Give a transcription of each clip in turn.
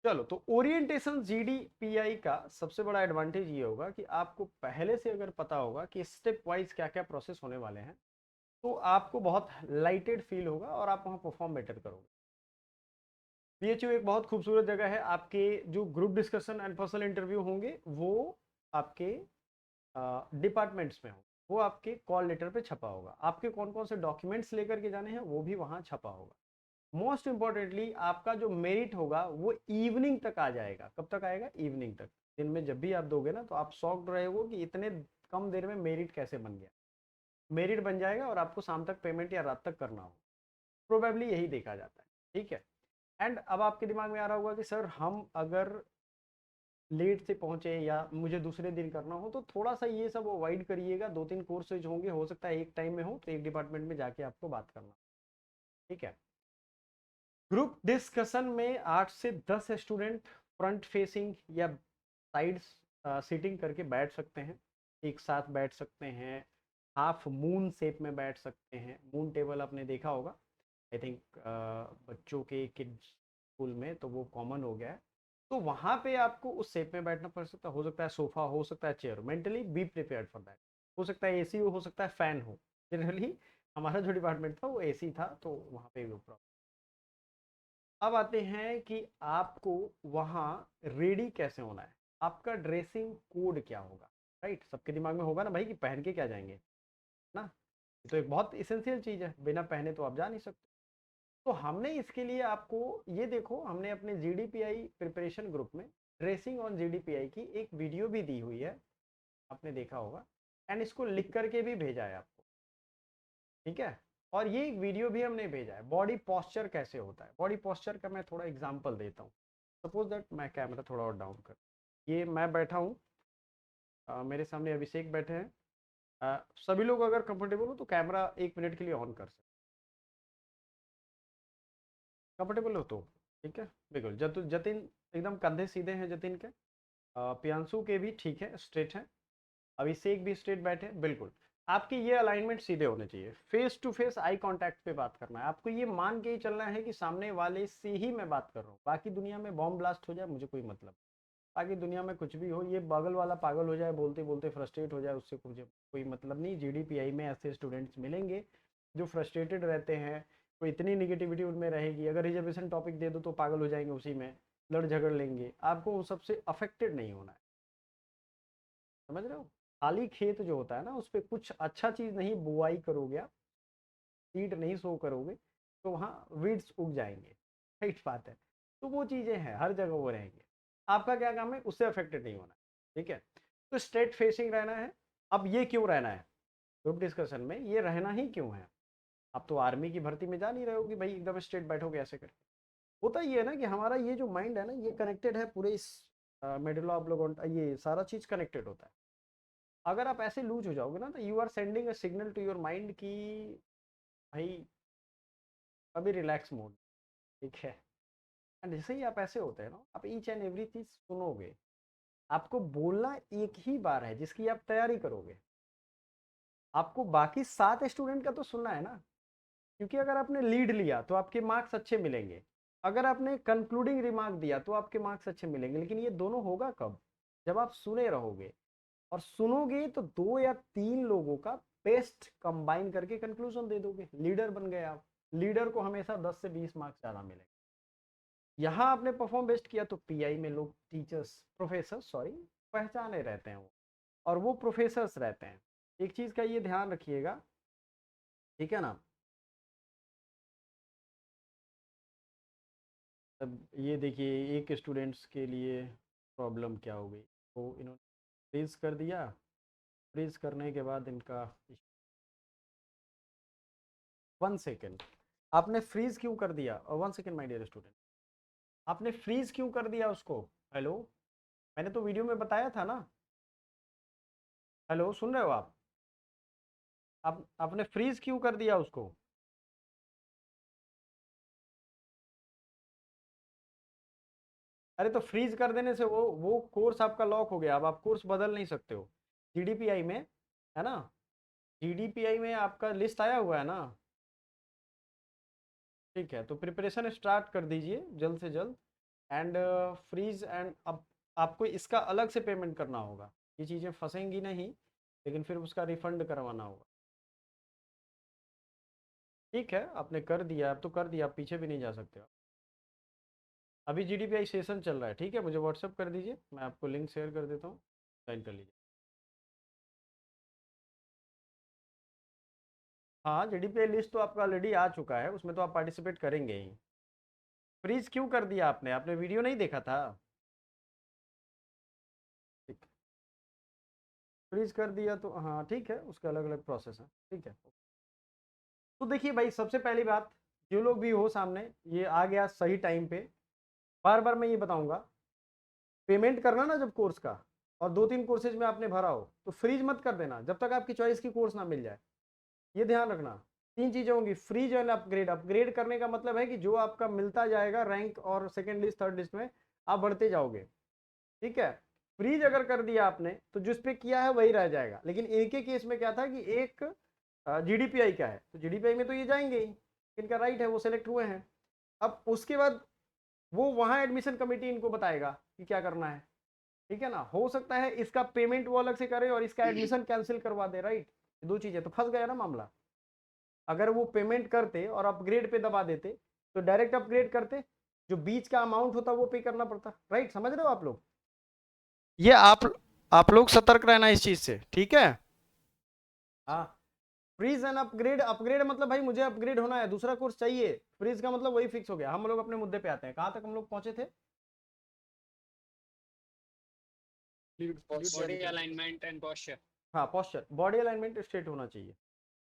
चलो, तो orientation GDPI का सबसे बड़ा एडवांटेज ये होगा कि आपको पहले से अगर पता होगा कि स्टेप वाइज क्या क्या प्रोसेस होने वाले हैं, तो आपको बहुत लाइटेड फील होगा और आप वहाँ परफॉर्म बेटर करोगे। बीएचयू एक बहुत खूबसूरत जगह है। आपके जो group discussion and personal interview होंगे वो आपके डिपार्टमेंट्स में हो, वो आपके कॉल लेटर पे छपा होगा। आपके कौन कौन से डॉक्यूमेंट्स लेकर के जाने हैं वो भी वहाँ छपा होगा। मोस्ट इंपॉर्टेंटली आपका जो मेरिट होगा वो इवनिंग तक आ जाएगा। कब तक आएगा? इवनिंग तक। दिन में जब भी आप दोगे ना तो आप शॉक्ड रहेगा कि इतने कम देर में मेरिट कैसे बन गया। मेरिट बन जाएगा और आपको शाम तक पेमेंट या रात तक करना होगा। प्रोबेबली यही देखा जाता है। ठीक है। एंड अब आपके दिमाग में आ रहा होगा कि सर हम अगर लेट से पहुंचे या मुझे दूसरे दिन करना हो तो थोड़ा सा ये सब अवॉइड करिएगा। 2-3 कोर्सेज होंगे, हो सकता है एक टाइम में हो तो एक डिपार्टमेंट में जाके आपको बात करना। ठीक है। ग्रुप डिस्कशन में 8 से 10 स्टूडेंट फ्रंट फेसिंग या साइड सीटिंग करके बैठ सकते हैं, एक साथ बैठ सकते हैं, हाफ मून शेप में बैठ सकते हैं। मून टेबल आपने देखा होगा, आई थिंक बच्चों के किड्स स्कूल में तो वो कॉमन हो गया है। तो वहाँ पे आपको उस शेप में बैठना पड़ सकता है। हो सकता है सोफा, हो सकता है chair. Mentally be prepared for that. हो सकता है एसी हो सकता है फैन हो। जनरली हमारा जो डिपार्टमेंट था वो एसी था, तो वहाँ पे वो प्रॉब्लम। अब आते हैं कि आपको वहाँ रेडी कैसे होना है, आपका ड्रेसिंग कोड क्या होगा। राइट, सबके दिमाग में होगा ना भाई कि पहन के क्या जाएंगे ना। ये तो एक बहुत इसेंशियल चीज़ है, बिना पहने तो आप जा नहीं सकते। तो हमने इसके लिए आपको, ये देखो, हमने अपने जीडीपीआई प्रिपरेशन ग्रुप में ड्रेसिंग ऑन जीडीपीआई की एक वीडियो भी दी हुई है, आपने देखा होगा। एंड इसको लिख करके भी भेजा है आपको। ठीक है। और ये एक वीडियो भी हमने भेजा है, बॉडी पोस्चर कैसे होता है। बॉडी पोस्चर का मैं थोड़ा एग्जांपल देता हूँ। सपोज दैट मैं कैमरा थोड़ा और डाउन कर, ये मैं बैठा हूँ, मेरे सामने अभिषेक बैठे हैं। सभी लोग अगर कंफर्टेबल हो तो कैमरा 1 मिनट के लिए ऑन कर सकते। कंफर्टेबल हो तो ठीक है। बिल्कुल। जतिन एकदम कंधे सीधे हैं जतिन के। प्रियांशु के भी ठीक है, स्ट्रेट है। अभिषेक भी स्ट्रेट बैठे, बिल्कुल। आपके ये अलाइनमेंट सीधे होने चाहिए। Face to face eye contact पे बात करना है। आपको ये मान के ही चलना है कि सामने वाले से ही मैं बात कर रहा हूँ। बाकी दुनिया में बॉम्ब ब्लास्ट हो जाए मुझे कोई मतलब, बाकी दुनिया में कुछ भी हो, ये बगल वाला पागल हो जाए, बोलते बोलते फ्रस्ट्रेट हो जाए, उससे मुझे कोई मतलब नहीं। जीडीपीआई में ऐसे स्टूडेंट्स मिलेंगे जो फ्रस्ट्रेटेड रहते हैं, कोई इतनी निगेटिविटी उनमें रहेगी, अगर रिजर्वेशन टॉपिक दे दो तो पागल हो जाएंगे, उसी में लड़ झगड़ लेंगे। आपको उन सबसे अफेक्टेड नहीं होना है। समझ रहे हो? खाली खेत जो होता है ना, उस पर कुछ अच्छा चीज नहीं बुआई करोगे आप, सीड नहीं सो करोगे, तो वहाँ वीड्स उग जाएंगे। राइट बात है। तो वो चीजें हैं, हर जगह वो रहेंगे। आपका क्या काम है? उससे अफेक्टेड नहीं होना। ठीक है। तो स्ट्रेट फेसिंग रहना है। अब ये क्यों रहना है? ग्रुप डिस्कशन में ये रहना ही क्यों है? आप तो आर्मी की भर्ती में जा नहीं रहे हो कि भाई एकदम स्ट्रेट बैठोगे ऐसे करके। होता ये है ना कि हमारा ये जो माइंड है ना, ये कनेक्टेड है पूरे इस मेडुला ऑब्लिंगुआ, ये सारा चीज कनेक्टेड होता है। अगर आप ऐसे लूज हो जाओगे ना तो you are sending a signal to your mind कि भाई अभी रिलैक्स मोड। ठीक है। एंड जैसे ही आप ऐसे होते हैं ना, आप ईच एंड एवरी चीज सुनोगे। आपको बोलना एक ही बार है जिसकी आप तैयारी करोगे। आपको बाकी 7 स्टूडेंट का तो सुनना है ना, क्योंकि अगर आपने लीड लिया तो आपके मार्क्स अच्छे मिलेंगे। अगर आपने कंक्लूडिंग रिमार्क दिया तो आपके मार्क्स अच्छे मिलेंगे। लेकिन ये दोनों होगा कब? जब आप सुने रहोगे। और सुनोगे तो 2 या 3 लोगों का बेस्ट कंबाइन करके कंक्लूजन दे दोगे, लीडर बन गए आप। लीडर को हमेशा 10 से 20 मार्क्स ज्यादा मिलेंगे। यहाँ आपने परफॉर्म बेस्ट किया तो पीआई में लोग, टीचर्स, प्रोफेसर सॉरी, पहचाने रहते हैं वो, और वो प्रोफेसर्स रहते हैं। एक चीज का ये ध्यान रखिएगा, ठीक है ना। अब ये देखिए एक स्टूडेंट्स के लिए प्रॉब्लम क्या हो गई। तो इन्होंने फ्रीज कर दिया। फ्रीज करने के बाद इनका 1 सेकेंड, आपने फ्रीज क्यों कर दिया? और 1 सेकेंड माय डियर स्टूडेंट, आपने फ्रीज क्यों कर दिया उसको? हेलो, मैंने तो वीडियो में बताया था ना। हेलो, सुन रहे हो आप? आपने फ्रीज क्यों कर दिया उसको? अरे तो फ्रीज कर देने से वो कोर्स आपका लॉक हो गया। अब आप कोर्स बदल नहीं सकते हो। जीडीपीआई में है ना, जीडीपीआई में आपका लिस्ट आया हुआ है ना। ठीक है, तो प्रिपरेशन स्टार्ट कर दीजिए जल्द से जल्द। एंड फ्रीज एंड अब आपको इसका अलग से पेमेंट करना होगा, ये चीज़ें फंसेंगी नहीं, लेकिन फिर उसका रिफंड करवाना होगा। ठीक है, आपने कर दिया, अब तो कर दिया, आप पीछे भी नहीं जा सकते हो। अभी GDPI सेशन चल रहा है, ठीक है, मुझे व्हाट्सअप कर दीजिए, मैं आपको लिंक शेयर कर देता हूँ, ज्वाइन कर लीजिए। हाँ, GDPI लिस्ट तो आपका ऑलरेडी आ चुका है, उसमें तो आप पार्टिसिपेट करेंगे ही। फ्रीज क्यों कर दिया आपने? आपने वीडियो नहीं देखा था? ठीक, फ्रीज कर दिया तो हाँ ठीक है, उसके अलग अलग प्रोसेस है, ठीक है। तो देखिए भाई, सबसे पहली बात, जो लोग भी हो सामने, ये आ गया सही टाइम पे। बार बार मैं ये बताऊंगा, पेमेंट करना ना जब कोर्स का, और 2-3 कोर्सेज में आपने भरा हो, तो फ्रीज मत कर देना जब तक आपकी चॉइस की कोर्स ना मिल जाए, ये ध्यान रखना। 3 चीजें होंगी, फ्रीज एंड अपग्रेड। अपग्रेड करने का मतलब है कि जो आपका मिलता जाएगा रैंक और सेकंड लिस्ट थर्ड लिस्ट में आप बढ़ते जाओगे, ठीक है। फ्रीज अगर कर दिया आपने तो जिस पे किया है वही रह जाएगा, लेकिन इनके केस में क्या था कि एक GDPI का है, तो GDPI में तो ये जाएंगे ही, इनका राइट है, वो सेलेक्ट हुए हैं। अब उसके बाद वो वहां एडमिशन कमेटी इनको बताएगा कि क्या करना है, ठीक है ना। हो सकता है इसका पेमेंट वो अलग से करे और इसका एडमिशन कैंसिल करवा दे, राइट। दो चीजें तो फंस गया ना मामला। अगर वो पेमेंट करते और अपग्रेड पे दबा देते तो डायरेक्ट अपग्रेड करते, जो बीच का अमाउंट होता वो पे करना पड़ता, राइट। समझ रहे हो आप लोग? ये आप लोग सतर्क रहना इस चीज से, ठीक है। हाँ, फ्रीज एंड अपग्रेड। अपग्रेड मतलब भाई मुझे अपग्रेड होना है, दूसरा कोर्स चाहिए। फ्रीज का मतलब वही फिक्स हो गया। हम लोग अपने मुद्दे पे आते हैं, कहां तक हम लोग पहुंचे थे? Body alignment and posture. हाँ, पोस्चर, बॉडी अलाइनमेंट स्ट्रेट होना चाहिए,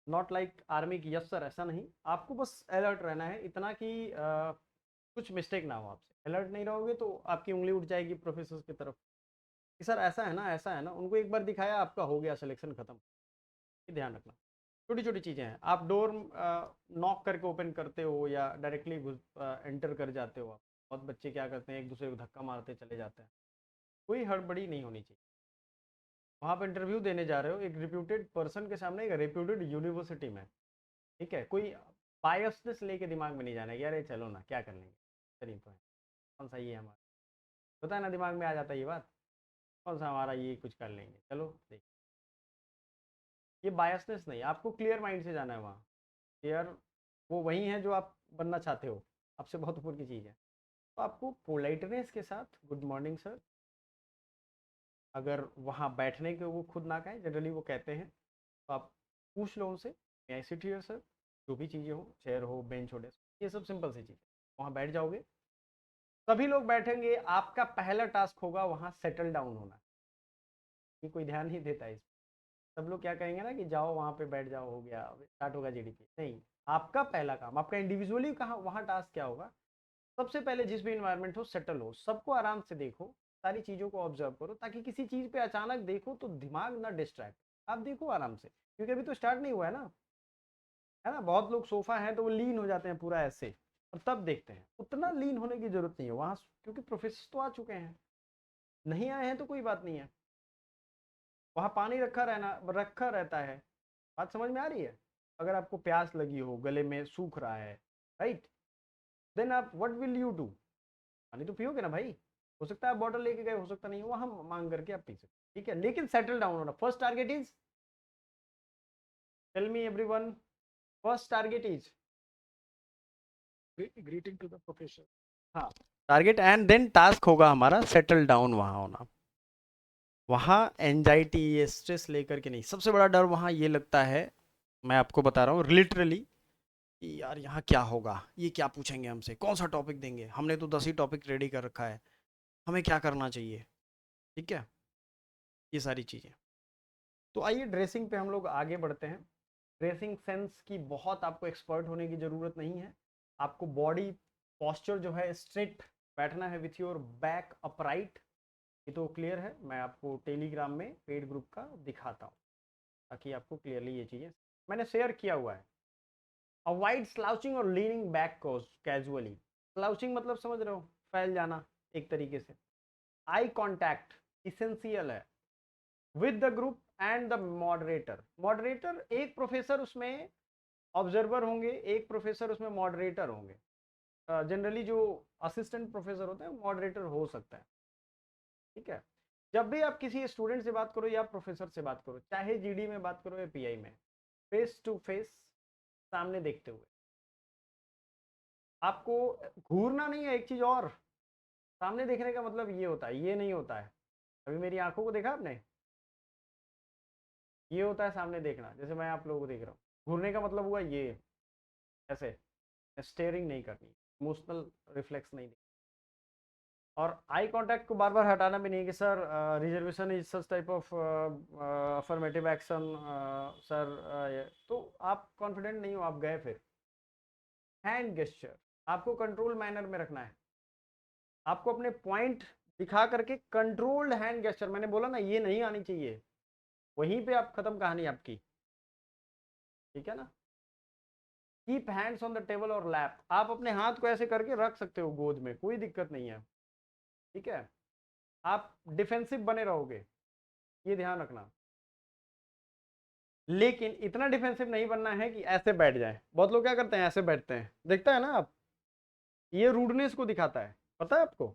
नॉट लाइक आर्मी की यस सर, ऐसा नहीं। आपको बस अलर्ट रहना है इतना कि कुछ मिस्टेक ना हो आपसे। अलर्ट नहीं रहोगे तो आपकी उंगली उठ जाएगी प्रोफेसर की तरफ कि सर ऐसा है ना, ऐसा है ना। उनको एक बार दिखाया, आपका हो गया सिलेक्शन खत्म। ये ध्यान रखना। छोटी छोटी चीज़ें हैं, आप डोर नॉक करके ओपन करते हो या डायरेक्टली घुस एंटर कर जाते हो आप। बहुत बच्चे क्या करते हैं, एक दूसरे को धक्का मारते चले जाते हैं। कोई हड़बड़ी नहीं होनी चाहिए। वहाँ पर इंटरव्यू देने जा रहे हो एक रिप्यूटेड पर्सन के सामने, एक रिप्यूटेड यूनिवर्सिटी में, ठीक है। कोई बायसनेस लेके दिमाग में नहीं जाना है कि अरे चलो ना क्या कर लेंगे, चलिए तो है, कौन सा ये हमारा, पता है ना, दिमाग में आ जाता है ये बात, कौन सा हमारा ये कुछ कर लेंगे, चलो देख। ये बायसनेस नहीं, आपको क्लियर माइंड से जाना है वहाँ। क्लियर, वो वही है जो आप बनना चाहते हो, आपसे बहुत ऊपर की चीज़ है। तो आपको पोलाइटनेस के साथ गुड मॉर्निंग सर, अगर वहाँ बैठने के वो खुद ना कहें, जनरली वो कहते हैं, तो आप पूछ लो उनसे, मे आई सिट हियर सर, जो भी चीज़ें हो, चेयर हो, बेंच हो, डेस्क, ये सब सिंपल सी चीज़। वहाँ बैठ जाओगे, सभी लोग बैठेंगे, आपका पहला टास्क होगा वहाँ सेटल डाउन होना। ये कोई ध्यान नहीं देता है इस, सब लोग क्या कहेंगे ना कि जाओ वहाँ पे बैठ जाओ, हो गया स्टार्ट होगा GDP, नहीं। आपका पहला काम, आपका इंडिविजुअली कहाँ वहाँ टास्क क्या होगा, सबसे पहले जिस भी इन्वायरमेंट हो सेटल हो, सबको आराम से देखो, सारी चीज़ों को ऑब्जर्व करो, ताकि किसी चीज़ पे अचानक देखो तो दिमाग ना डिस्ट्रैक्ट। आप देखो आराम से, क्योंकि अभी तो स्टार्ट नहीं हुआ है ना, है ना। बहुत लोग सोफा है तो वो लीन हो जाते हैं पूरा ऐसे, और तब देखते हैं। उतना लीन होने की जरूरत नहीं है वहाँ, क्योंकि प्रोफेसर तो आ चुके हैं। नहीं आए हैं तो कोई बात नहीं है, वहाँ पानी रखा रहता है। बात समझ में आ रही है? अगर आपको प्यास लगी हो, गले में सूख रहा है, राइट, देन आप व्हाट विल यू डू? पानी तो पियोगे ना भाई। हो सकता है आप बॉटल लेके गए, हो सकता नहीं, वहां मांग करके आप पी सकते, ठीक है। लेकिन सेटल डाउन होना, first target is, tell me everyone, first target is greeting to the professor. हाँ, टारगेट एंड देन टास्क होगा हमारा सेटल डाउन वहां होना। वहाँ एंजाइटी, ये स्ट्रेस लेकर के नहीं। सबसे बड़ा डर वहाँ ये लगता है, मैं आपको बता रहा हूँ लिटरली, कि यार यहाँ क्या होगा, ये क्या पूछेंगे हमसे, कौन सा टॉपिक देंगे, हमने तो 10 ही टॉपिक रेडी कर रखा है, हमें क्या करना चाहिए, ठीक है, ये सारी चीज़ें। तो आइए ड्रेसिंग पे हम लोग आगे बढ़ते हैं। ड्रेसिंग सेंस की बहुत आपको एक्सपर्ट होने की ज़रूरत नहीं है। आपको बॉडी पॉस्चर जो है स्ट्रेट बैठना है, विथ योर बैक अपराइट। ये तो क्लियर है, मैं आपको टेलीग्राम में पेड ग्रुप का दिखाता हूँ, ताकि आपको क्लियरली ये चीज़ें मैंने शेयर किया हुआ है। अवॉइड स्लाउचिंग और लीनिंग बैक कैजुअली। स्लाउचिंग मतलब समझ रहे हो, फैल जाना एक तरीके से। आई कांटेक्ट इसेंशियल है with the group and the moderator. Moderator एक प्रोफेसर उसमें ऑब्जर्वर होंगे, एक प्रोफेसर उसमें मॉडरेटर होंगे। जनरली जो असिस्टेंट प्रोफेसर होता है मॉडरेटर हो सकता है, ठीक है। जब भी आप किसी स्टूडेंट से बात करो या प्रोफेसर से बात करो, चाहे जीडी में बात करो या पीआई में, फेस टू फेस, सामने देखते हुए, आपको घूरना नहीं है। एक चीज और, सामने देखने का मतलब ये होता है, ये नहीं होता है। अभी मेरी आंखों को देखा आपने, ये होता है सामने देखना, जैसे मैं आप लोगों को देख रहा हूँ। घूरने का मतलब हुआ ये, ऐसे स्टेयरिंग नहीं करनी, इमोशनल रिफ्लेक्स नहीं देना, और आई कांटेक्ट को बार बार हटाना भी नहीं कि sir reservation is such type of affirmative action sir, तो आप कॉन्फिडेंट नहीं हो, आप गए फिर। हैंड गेस्चर आपको कंट्रोल मैनर में रखना है, आपको अपने पॉइंट दिखा करके कंट्रोल्ड हैंड गेस्चर, मैंने बोला ना ये नहीं आनी चाहिए, वहीं पे आप खत्म कहानी आपकी, ठीक है ना। Keep hands on the table और लैप, आप अपने हाथ को ऐसे करके रख सकते हो गोद में, कोई दिक्कत नहीं है, ठीक है। आप डिफेंसिव बने रहोगे, ये ध्यान रखना, लेकिन इतना डिफेंसिव नहीं बनना है कि ऐसे बैठ जाए। बहुत लोग क्या करते हैं, ऐसे बैठते हैं, देखता है ना आप, ये रूडनेस को दिखाता है, पता है आपको।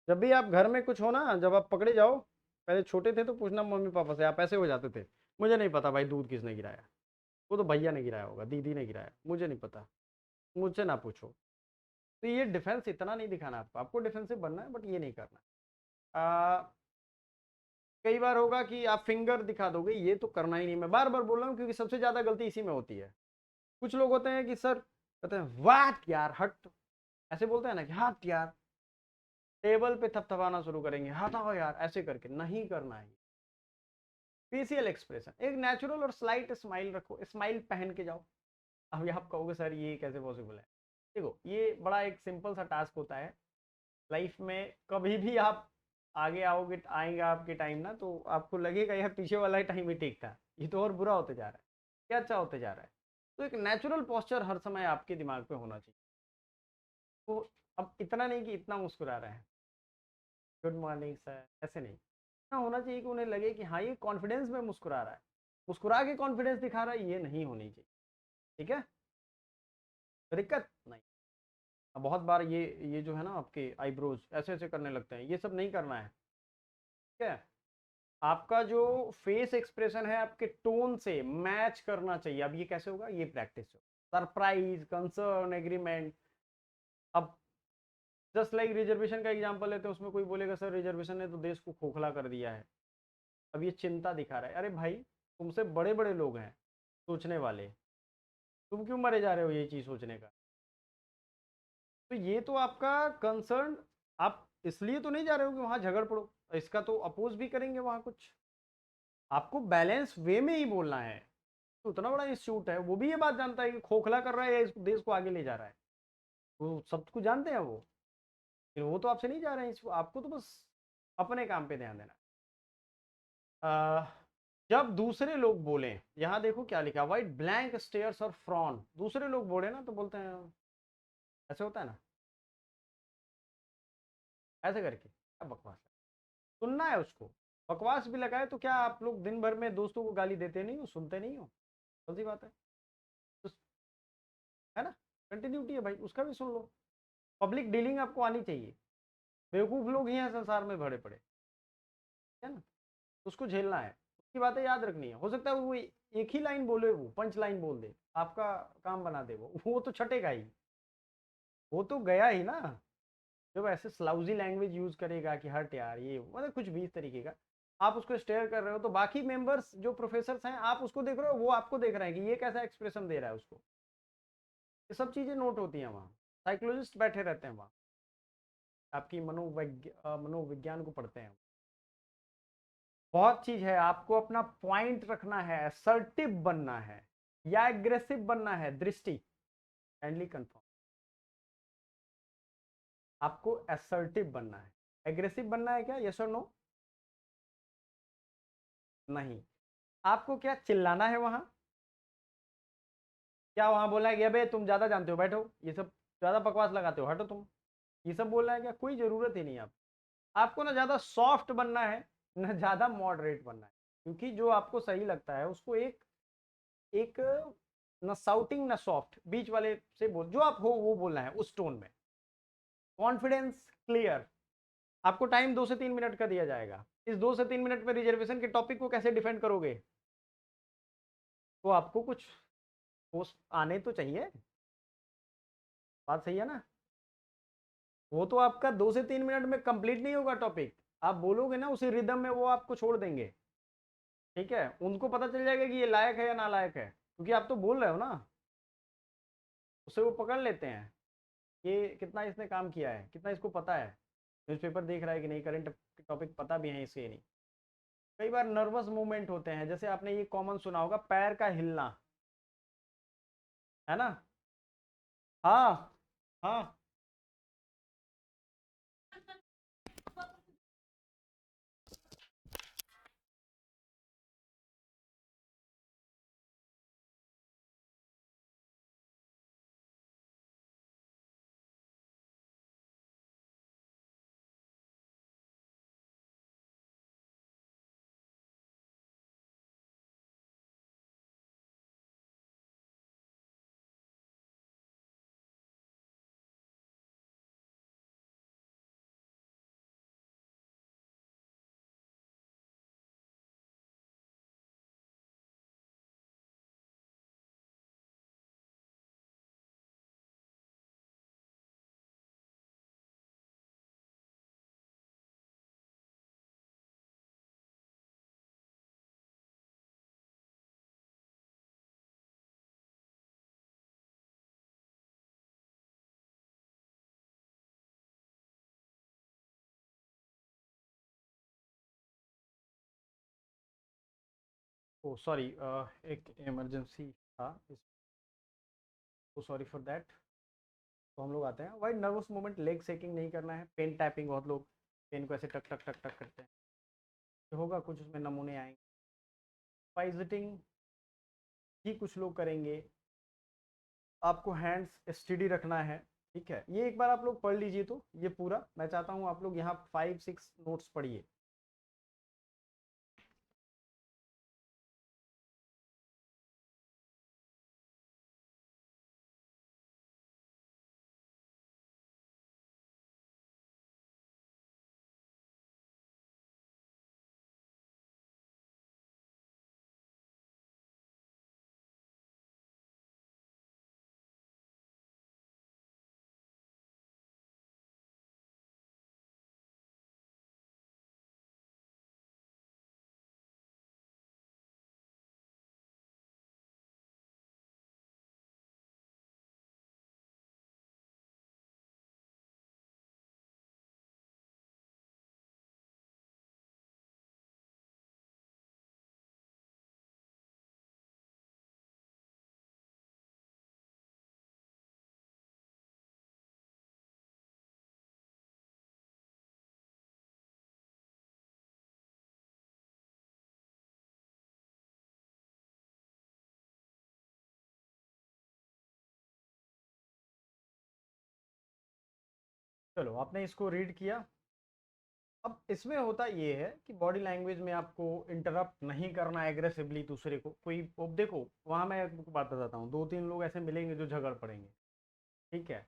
जब भी आप घर में कुछ हो ना, जब आप पकड़े जाओ, पहले छोटे थे तो पूछना मम्मी पापा से, आप ऐसे हो जाते थे, मुझे नहीं पता भाई दूध किसने गिराया, वो तो भैया ने गिराया होगा, दीदी ने गिराया, मुझे नहीं पता, मुझसे ना पूछो। तो ये डिफेंस इतना नहीं दिखाना आपको, आपको डिफेंसिव बनना है, बट ये नहीं करना। कई बार होगा कि आप फिंगर दिखा दोगे, ये तो करना ही नहीं, मैं बार बार बोल रहा हूँ क्योंकि सबसे ज्यादा गलती इसी में होती है। कुछ लोग होते हैं कि सर कहते हैं वाट यार हट, ऐसे बोलते हैं ना कि हट यार, टेबल पे थपथपाना शुरू करेंगे, हटाओ यार, ऐसे करके नहीं करना है। फेशियल एक्सप्रेशन एक नेचुरल और स्लाइट स्माइल रखो, स्माइल पहन के जाओ। अभी आप कहोगे सर ये कैसे पॉसिबल है, देखो ये बड़ा एक सिंपल सा टास्क होता है लाइफ में। कभी भी आप आगे आओगे, आएगा आपके टाइम ना, तो आपको लगेगा यार पीछे वाला ही टाइम ही ठीक था, ये तो और बुरा होते जा रहा है, क्या अच्छा होते जा रहा है। तो एक नेचुरल पोस्चर हर समय आपके दिमाग पे होना चाहिए। तो अब इतना नहीं कि इतना मुस्कुरा रहे हैं, गुड मॉर्निंग सर, ऐसे नहीं, इतना होना चाहिए कि उन्हें लगे कि हाँ ये कॉन्फिडेंस में मुस्कुरा रहा है, मुस्कुरा के कॉन्फिडेंस दिखा रहा है, ये नहीं होनी चाहिए, ठीक है। तो दिक्कत नहीं। अब बहुत बार ये जो है ना आपके आईब्रोज ऐसे ऐसे करने लगते हैं, ये सब नहीं करना है, ठीक है। आपका जो फेस एक्सप्रेशन है आपके टोन से मैच करना चाहिए। अब ये कैसे होगा, ये प्रैक्टिस हो, सरप्राइज, कंसर्न, एग्रीमेंट। अब जस्ट लाइक रिजर्वेशन का एग्जांपल लेते हैं, उसमें कोई बोलेगा सर रिजर्वेशन ने तो देश को खोखला कर दिया है, अब ये चिंता दिखा रहा है, अरे भाई तुमसे बड़े बड़े लोग हैं सोचने वाले, तुम क्यों मरे जा रहे हो ये चीज सोचने का। तो ये तो आपका कंसर्न, आप इसलिए तो नहीं जा रहे हो कि वहां झगड़ पड़ो, इसका तो अपोज भी करेंगे वहां कुछ, आपको बैलेंस वे में ही बोलना है। तो उतना बड़ा इंस्टीट्यूट है, वो भी ये बात जानता है कि खोखला कर रहा है या इस देश को आगे ले जा रहा है, वो सब कुछ जानते हैं वो, फिर वो तो आपसे नहीं जा रहे हैं इसको, आपको तो बस अपने काम पे ध्यान देना। जब दूसरे लोग बोले, यहाँ देखो क्या लिखा, वाइट ब्लैंक स्टेयर्स और फ्रॉन, दूसरे लोग बोले ना तो बोलते हैं, ऐसे होता है ना, ऐसे करके, क्या बकवास है, सुनना है उसको। बकवास भी लगाए तो क्या आप लोग दिन भर में दोस्तों को गाली देते नहीं हो, सुनते नहीं हो, सी बात है। तो है ना, कंटिन्यूटी है भाई, उसका भी सुन लो। पब्लिक डीलिंग आपको आनी चाहिए, बेवकूफ लोग ही हैं संसार में भरे पड़े, है ना, उसको झेलना है, उसकी बातें याद रखनी है। हो सकता है वो एक ही लाइन बोले, वो पंच लाइन बोल दे, आपका काम बना दे, वो तो छटेगा ही, वो तो गया ही ना। जब ऐसे स्लाउजी लैंग्वेज यूज करेगा कि हट यार ये, मतलब कुछ भी इस तरीके का, आप उसको स्टेयर कर रहे हो तो बाकी मेंबर्स जो प्रोफेसर हैं, आप उसको देख रहे हो, वो आपको देख रहे हैं कि ये कैसा एक्सप्रेशन दे रहा है उसको, ये सब चीजें नोट होती हैं वहाँ, साइकोलॉजिस्ट बैठे रहते हैं वहाँ, आपकी मनोविज्ञान को पढ़ते हैं। बहुत चीज है, आपको अपना पॉइंट रखना है, असर्टिव बनना है या एग्रेसिव बनना है, दृष्टि काइंडली कंफर्म, आपको असर्टिव बनना है, एग्रेसिव बनना है क्या, यस और नो, नहीं। आपको क्या चिल्लाना है वहां, क्या वहां बोलना है कि अबे तुम ज्यादा जानते हो बैठो, ये सब ज्यादा बकवास लगाते हो हटो तुम, ये सब बोलना है क्या, कोई जरूरत ही नहीं। आपको ना ज्यादा सॉफ्ट बनना है ना ज्यादा मॉडरेट बनना है, क्योंकि जो आपको सही लगता है उसको एक एक न साउटिंग न सॉफ्ट, बीच वाले से बोल, जो आप हो वो बोलना है उस टोन में, कॉन्फिडेंस क्लियर। आपको टाइम 2 से 3 मिनट का दिया जाएगा। इस 2 से 3 मिनट में रिजर्वेशन के टॉपिक को कैसे डिफेंड करोगे? तो आपको कुछ पोस्ट आने तो चाहिए। बात सही है ना? वो तो आपका 2 से 3 मिनट में कंप्लीट नहीं होगा टॉपिक। आप बोलोगे ना उसी रिदम में, वो आपको छोड़ देंगे। ठीक है, उनको पता चल जाएगा कि ये लायक है या ना लायक है, क्योंकि आप तो बोल रहे हो ना, उससे वो पकड़ लेते हैं ये कितना इसने काम किया है, कितना इसको पता है, न्यूज़पेपर देख रहा है कि नहीं, करंट टॉपिक पता भी है इसके नहीं। कई बार नर्वस मूवमेंट होते हैं, जैसे आपने ये कॉमन सुना होगा, पैर का हिलना, है ना? हाँ हाँ। ओ सॉरी, एक इमरजेंसी था इस, तो सॉरी फॉर दैट। तो हम लोग आते हैं। Wide nervous movement, leg shaking नहीं करना है, पेन टैपिंग, बहुत लोग पेन को ऐसे टक टक टक टक करते हैं, तो होगा कुछ उसमें नमूने आएंगे। फाइजिटिंग ही कुछ लोग करेंगे। आपको हैंड्स स्टेडी रखना है। ठीक है, ये एक बार आप लोग पढ़ लीजिए, तो ये पूरा मैं चाहता हूँ आप लोग यहाँ 5-6 नोट्स पढ़िए। चलो, आपने इसको रीड किया। अब इसमें होता ये है कि बॉडी लैंग्वेज में आपको इंटरप्ट नहीं करना एग्रेसिवली दूसरे को। कोई अब देखो, वहाँ मैं आपको बात बताता हूँ, 2-3 लोग ऐसे मिलेंगे जो झगड़ पड़ेंगे। ठीक है,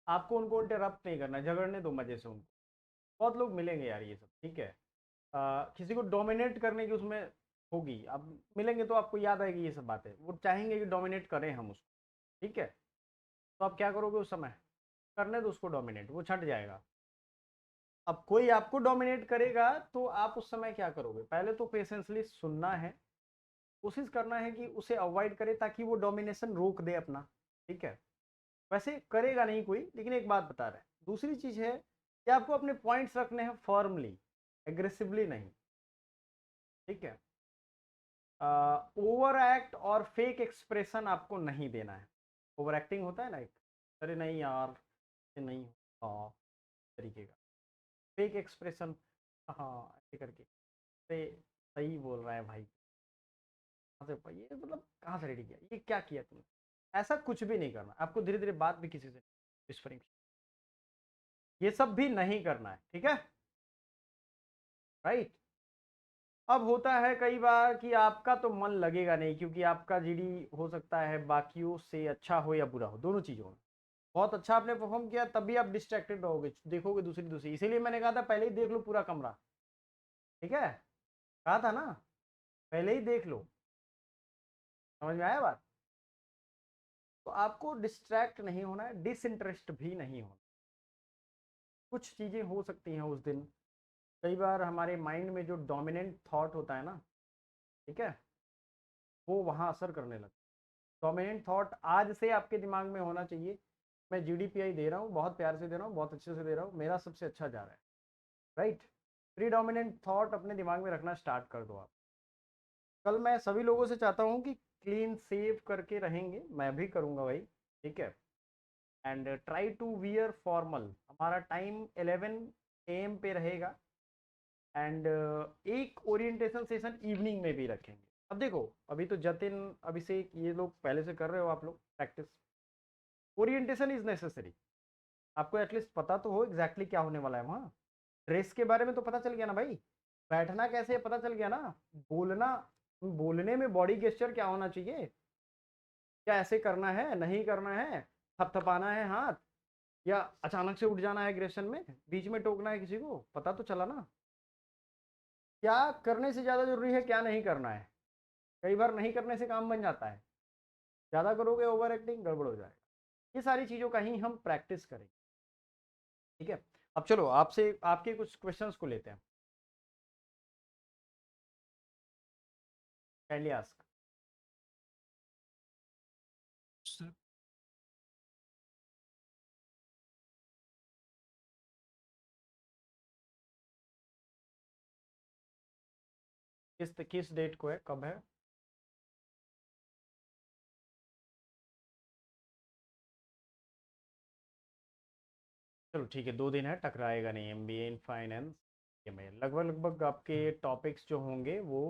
आपको उनको इंटरप्ट नहीं करना, झगड़ने दो मजे से उनको। बहुत लोग मिलेंगे यार ये सब। ठीक है, किसी को डोमिनेट करने की उसमें होगी, आप मिलेंगे तो आपको याद आएगी ये सब बातें, वो चाहेंगे कि डोमिनेट करें हम उसको। ठीक है, तो आप क्या करोगे उस समय? करने दो उसको डोमिनेट, वो छट जाएगा। अब कोई आपको डोमिनेट करेगा तो आप उस समय क्या करोगे? पहले तो पेशेंसली सुनना है, कोशिश करना है कि उसे अवॉइड करे ताकि वो डोमिनेशन रोक दे अपना। ठीक है, वैसे करेगा नहीं कोई, लेकिन एक बात बता रहे हैं। दूसरी चीज है कि आपको अपने पॉइंट्स रखने हैं फर्मली, एग्रेसिवली नहीं। ठीक है, ओवर एक्ट और फेक एक्सप्रेशन आपको नहीं देना है। ओवर एक्टिंग होता है ना एक, अरे नहीं यार ये नहीं होता तरीके का, फेक एक्सप्रेशन, हाँ ऐसे करके, अरे सही बोल रहा है भाई, कहाँ से ये मतलब कहाँ से रेडी किया, ये क्या किया तुमने? ऐसा कुछ भी नहीं करना आपको। धीरे धीरे बात भी किसी से विस्परिंग, ये सब भी नहीं करना है। ठीक है, राइट। अब होता है कई बार कि आपका तो मन लगेगा नहीं, क्योंकि आपका जीडी हो सकता है बाकियों से अच्छा हो या बुरा हो, दोनों चीज़ों में बहुत अच्छा आपने परफॉर्म किया, तब भी आप डिस्ट्रैक्टेड रहोगे, देखोगे दूसरी दूसरी, इसीलिए मैंने कहा था पहले ही देख लो पूरा कमरा। ठीक है, कहा था ना, पहले ही देख लो। समझ में आया बात? तो आपको डिस्ट्रैक्ट नहीं होना है, डिसइंटरेस्ट भी नहीं होना। कुछ चीज़ें हो सकती हैं उस दिन, कई बार हमारे माइंड में जो डोमिनेंट थॉट होता है ना, ठीक है, वो वहाँ असर करने लगता है। डोमिनेंट थॉट आज से आपके दिमाग में होना चाहिए, मैं जीडीपीआई दे रहा हूँ, बहुत प्यार से दे रहा हूँ, बहुत अच्छे से दे रहा हूँ, मेरा सबसे अच्छा जा रहा है, राइट। प्रीडोमिनेंट थॉट अपने दिमाग में रखना स्टार्ट कर दो आप। कल मैं सभी लोगों से चाहता हूँ कि क्लीन सेव करके रहेंगे, मैं भी करूँगा भाई, ठीक है। And try to wear formal, हमारा टाइम 11 AM पे रहेगा। एंड एक ओरिएंटेशन सेशन इवनिंग में भी रखेंगे। अब देखो, अभी तो जतिन, अभिषेक, ये लोग पहले से कर रहे हो आप लोग प्रैक्टिस। ओरिएंटेशन इज नेसेसरी, आपको एटलीस्ट पता तो हो एग्जैक्टली क्या होने वाला है वहाँ। ड्रेस के बारे में तो पता चल गया ना भाई, बैठना कैसे है पता चल गया ना, बोलना, बोलने में बॉडी गेस्चर क्या होना चाहिए, क्या ऐसे करना है, नहीं करना है, थपथपाना है हाथ, या अचानक से उठ जाना है एग्रेशन में, बीच में टोकना है किसी को, पता तो चला ना। क्या करने से ज़्यादा जरूरी है क्या नहीं करना है, कई बार नहीं करने से काम बन जाता है, ज़्यादा करोगे ओवर एक्टिंग गड़बड़ हो जाएगा। ये सारी चीज़ों का ही हम प्रैक्टिस करेंगे, ठीक है। अब चलो आपसे आपके कुछ क्वेश्चंस को लेते हैं, काइंडली आस्क। Sir, किस डेट को है, कब है? चलो ठीक है, 2 दिन है, टकराएगा नहीं। एमबीए इन फाइनेंस के में लगभग लगभग आपके टॉपिक्स जो होंगे वो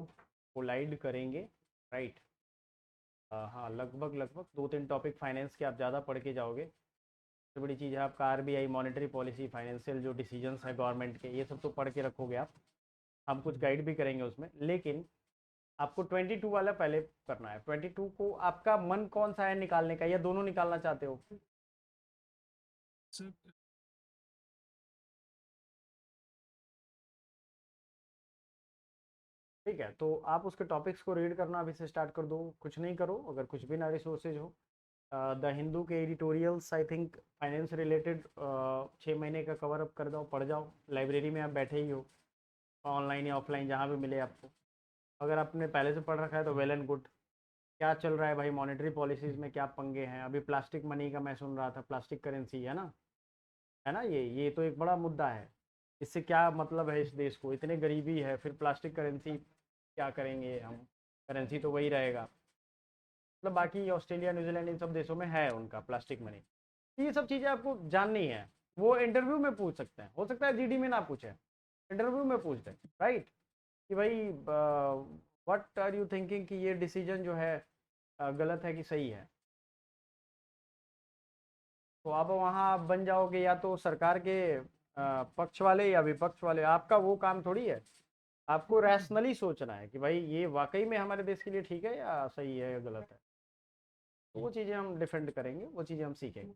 कोलाइड करेंगे, राइट। हाँ, लगभग लगभग 2-3 टॉपिक फाइनेंस के आप ज़्यादा पढ़ के जाओगे। सबसे बड़ी चीज़ है आपका आरबीआई, मॉनेटरी पॉलिसी, फाइनेंशियल जो डिसीजंस है गवर्नमेंट के, ये सब तो पढ़ के रखोगे आप। हम कुछ गाइड भी करेंगे उसमें, लेकिन आपको 22 वाला पहले करना है। 22 को आपका मन कौन सा है निकालने का, या दोनों निकालना चाहते हो? sir, ठीक है, तो आप उसके टॉपिक्स को रीड करना अभी से स्टार्ट कर दो, कुछ नहीं करो, अगर कुछ भी ना रिसोर्सेज हो, द हिंदू के editorials I think finance related 6 महीने का कवर अप कर दो, पढ़ जाओ, लाइब्रेरी में आप बैठे ही हो, ऑनलाइन या ऑफलाइन जहाँ भी मिले आपको। अगर आपने पहले से पढ़ रखा है तो वेल एंड गुड। क्या चल रहा है भाई मॉनेटरी पॉलिसीज़ में, क्या पंगे हैं? अभी प्लास्टिक मनी का मैं सुन रहा था, प्लास्टिक करेंसी है ना, ये तो एक बड़ा मुद्दा है। इससे क्या मतलब है इस देश को, इतने गरीबी है, फिर प्लास्टिक करेंसी क्या करेंगे हम, करेंसी तो वही रहेगा। मतलब बाकी ऑस्ट्रेलिया, न्यूजीलैंड, इन सब देशों में है उनका प्लास्टिक मनी। ये सब चीज़ें आपको जाननी है, वो इंटरव्यू में पूछ सकते हैं, हो सकता है जीडी में ना पूछे, इंटरव्यू में पूछ दें, राइट। कि भाई व्हाट आर यू थिंकिंग, कि ये डिसीजन जो है गलत है कि सही है। तो आप वहाँ बन जाओगे या तो सरकार के पक्ष वाले या विपक्ष वाले, आपका वो काम थोड़ी है। आपको रैशनली सोचना है कि भाई ये वाकई में हमारे देश के लिए ठीक है या सही है या गलत है। तो वो चीज़ें हम डिफेंड करेंगे, वो चीज़ें हम सीखेंगे।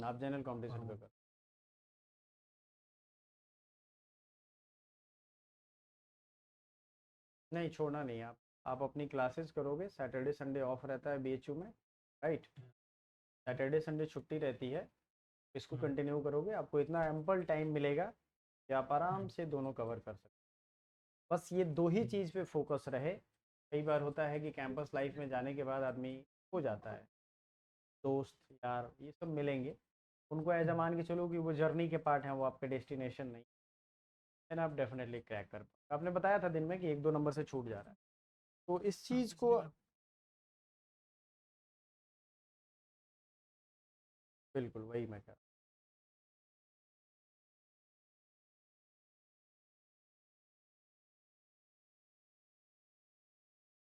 आप जनरल कंपटीशन पे कर, नहीं छोड़ना नहीं। आप अपनी क्लासेस करोगे, सैटरडे संडे ऑफ रहता है बीएचयू में, राइट। सैटरडे संडे छुट्टी रहती है, इसको कंटिन्यू करोगे, आपको इतना एम्पल टाइम मिलेगा कि आप आराम से दोनों कवर कर सकते। बस ये दो ही चीज़ पे फोकस रहे। कई बार होता है कि कैंपस लाइफ में जाने के बाद आदमी हो जाता है, दोस्त यार ये सब मिलेंगे, उनको ऐसा मान के चलो कि वो जर्नी के पार्ट हैं, वो आपके डेस्टिनेशन नहीं। देन आप डेफिनेटली क्रैक कर पाओगे। आपने बताया था दिन में कि 1-2 नंबर से छूट जा रहा है, तो इस चीज़ को, बिल्कुल वही मैं कर,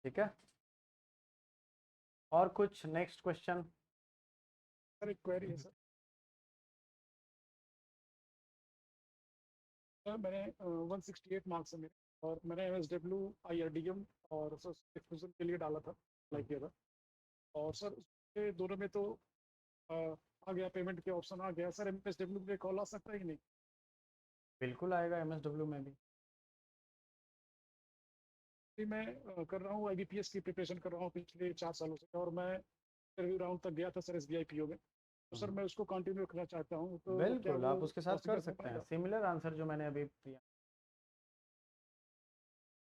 ठीक है। और कुछ नेक्स्ट क्वेश्चन? एक क्वेरी है सर। सर मैंने 168 मार्क्स है मेरे, और मैंने MSW IRDM और सर डिफ्यूजन के लिए डाला था, अप्लाई किया था। और सर उसके दोनों में तो अ, आ गया, पेमेंट के ऑप्शन आ गया। सर MSW पे कॉल आ सकता है कि नहीं? बिल्कुल आएगा MSW में भी। अभी मैं कर रहा हूँ IBPS की प्रिपरेशन कर रहा हूँ पिछले 4 सालों से, और मैं इंटरव्यू राउंड तक गया था सर SBI PO में। तो सर हम्म, मैं उसको कंटिन्यू रखना चाहता हूँ, तो क्या बिल्कुल वो आप उसके साथ कर पॉसिबल हो सकते हैं, पाएगा? सिमिलर आंसर जो मैंने अभी दिया।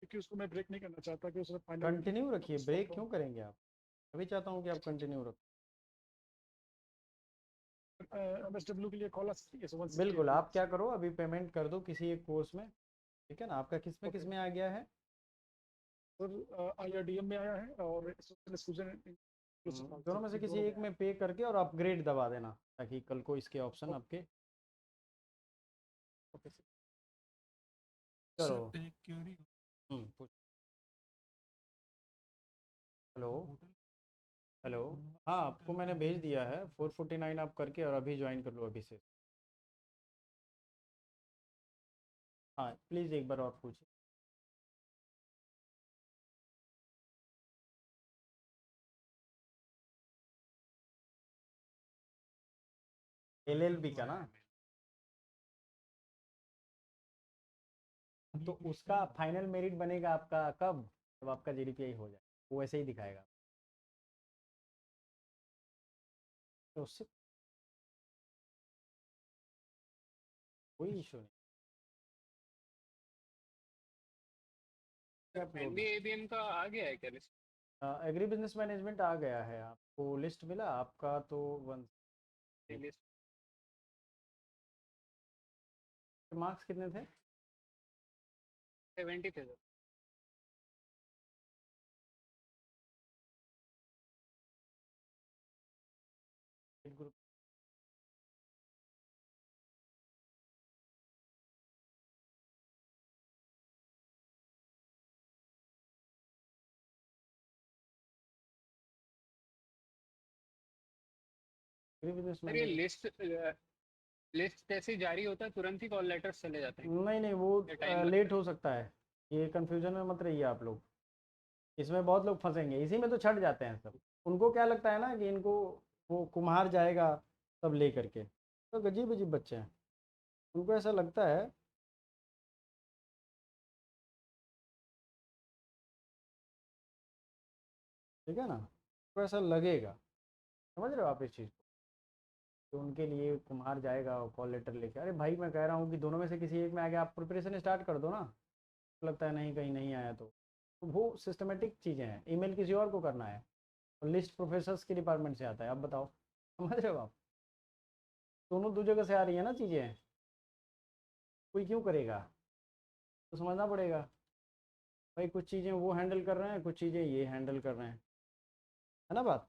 क्योंकि उसको मैं ब्रेक नहीं करना चाहता कि उसमें फाइनल कंटिन्यू रखिए, स्टॉप ब्रेक हो। क्यों करेंगे आप? अभी चाहता हूँ कि आप कंटिन्यू रखें। MSW के लिए कॉल आ सकती है, सर बिल्कुल 168 आप मार्क्स। क्या करो, अभी पेमेंट कर दो किसी एक कोर्स में, ठीक है ना? आपका किस में ओके किस में आ गया है? सर, IRDM में आया है और सोशल स्टूडेंट दोनों में से किसी दोनों में एक आया में पे करके और अपग्रेड दबा देना, ताकि कल को इसके ऑप्शन है। आपके। Okay sir. चलो। सर एक क्वेरी। पूछ। हेलो। Hotel hello. हाँ बुकिंग आपको मैंने करना भेज है दिया है 449 आप करके, और अभी ज्वाइन कर लो अभी से। हाँ प्लीज़ एक बार और पूछिए। LLB का ना? तो उसका फाइनल मेरिट बनेगा आपका कब? जब आपका GDPI हो जाए, वो ऐसे ही दिखाएगा। तो उससे कोई इशू नहीं। क्या प्रॉब्लम? NDABM का आ गया है क्या लिस्ट? एग्री बिजनेस मैनेजमेंट आ गया है, आपको लिस्ट मिला आपका तो वन। लिस्ट मार्क्स कितने थे? 70 थे sir. Group. Agri business sir ये मैनेजमेंट। लिस्ट लिस्ट जैसे ही जारी होता है तुरंत ही कॉल लेटर्स चले जाते हैं, नहीं नहीं, वो या टाइम लगता लेट है? हो सकता है। ये कंफ्यूजन में मत रहिए आप लोग, इसमें बहुत लोग फंसेंगे, इसी में तो छट जाते हैं सब। उनको क्या लगता है ना कि इनको वो कुम्हार जाएगा सब ले करके, तो अजीब अजीब बच्चे हैं, उनको ऐसा लगता है। ठीक है ना? तो ऐसा लगेगा, समझ रहे हो आप इस चीज़ को, तो उनके लिए कुम्हार जाएगा और कॉल लेटर लेके। अरे भाई मैं कह रहा हूँ कि दोनों में से किसी एक में आ गया, आप प्रिपरेशन स्टार्ट कर दो ना। लगता है नहीं कहीं नहीं आया तो वो सिस्टमेटिक चीज़ें हैं, ईमेल किसी और को करना है, और लिस्ट प्रोफेसर्स के डिपार्टमेंट से आता है, आप बताओ। समझ रहे हो आप? दोनों दो जगह से आ रही है ना चीज़ें, कोई क्यों करेगा? तो समझना पड़ेगा भाई, कुछ चीज़ें वो हैंडल कर रहे हैं, कुछ चीज़ें ये हैंडल कर रहे हैं, है ना बात?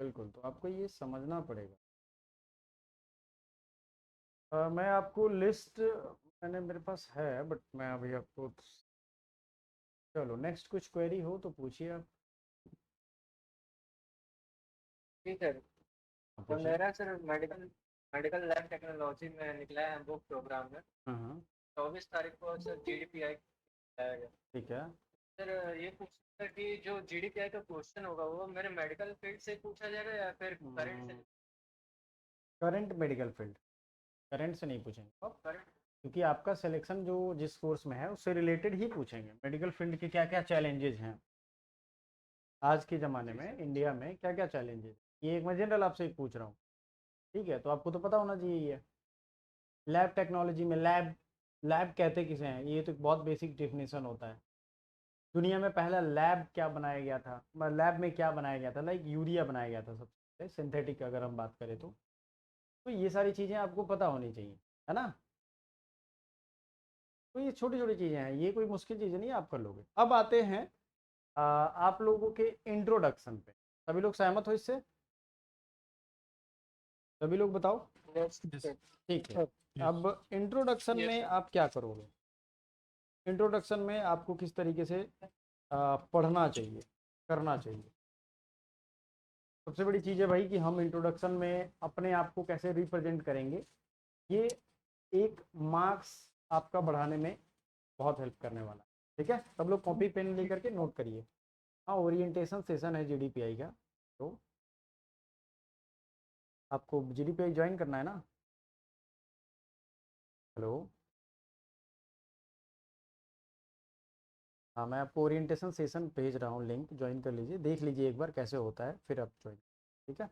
बिल्कुल, तो आपको ये समझना पड़ेगा। मैं आपको लिस्ट, मैंने मेरे पास है बट मैं अभी आपको। चलो नेक्स्ट, कुछ क्वेरी हो तो पूछिए आप। जी सर। तो पूछिए। मेरा sir medical medical lab technology में निकला है वो प्रोग्राम में। हाँ हाँ। 24 तारीख को सर GDPI आया गया। ठीक है। सर ये पूछना था कि जो GDPI का क्वेश्चन होगा वो मेरे मेडिकल फील्ड से पूछा जाएगा या फिर करंट से? करंट मेडिकल फील्ड, करंट से नहीं पूछेंगे आप, करंट। क्योंकि आपका सिलेक्शन जो जिस कोर्स में है उससे रिलेटेड ही पूछेंगे, मेडिकल फील्ड के क्या क्या चैलेंजेस हैं आज के ज़माने जी में, सर। इंडिया में क्या क्या चैलेंजेस। ये एक मैं जनरल आपसे एक पूछ रहा हूँ, ठीक है? तो आपको तो पता होना चाहिए ये। लैब टेक्नोलॉजी में लैब, लैब कहते किसे हैं, ये तो बहुत बेसिक डेफिनेशन होता है। दुनिया में पहला लैब क्या बनाया गया था, लैब में क्या बनाया गया था? लाइक यूरिया बनाया गया था सबसे पहले, सिंथेटिक अगर हम बात करें तो ये सारी चीज़ें आपको पता होनी चाहिए, है ना? तो ये छोटी छोटी चीज़ें हैं, ये कोई मुश्किल चीज़ें नहीं, आप कर लोगे। अब आते हैं आप लोगों के इंट्रोडक्शन पे। सभी लोग सहमत हो इससे? सभी लोग बताओ। Yes yes. सर। ठीक है। यस। अब इंट्रोडक्शन यस में सर। आप क्या करोगे? इंट्रोडक्शन में आपको किस तरीके से पढ़ना चाहिए, करना चाहिए? सबसे बड़ी चीज़ है भाई कि हम इंट्रोडक्शन में अपने आप को कैसे रिप्रेजेंट करेंगे, ये एक मार्क्स आपका बढ़ाने में बहुत हेल्प करने वाला है। ठीक है, सब लोग कॉपी पेन लेकर के नोट करिए। हाँ, ओरिएंटेशन सेशन है जीडीपीआई का, तो आपको जीडीपीआई ज्वाइन करना है ना। हेलो, हाँ, मैं आपको ओरिएंटेशन सेशन भेज रहा हूँ, लिंक ज्वाइन कर लीजिए, देख लीजिए एक बार कैसे होता है, फिर आप ज्वाइन। ठीक है,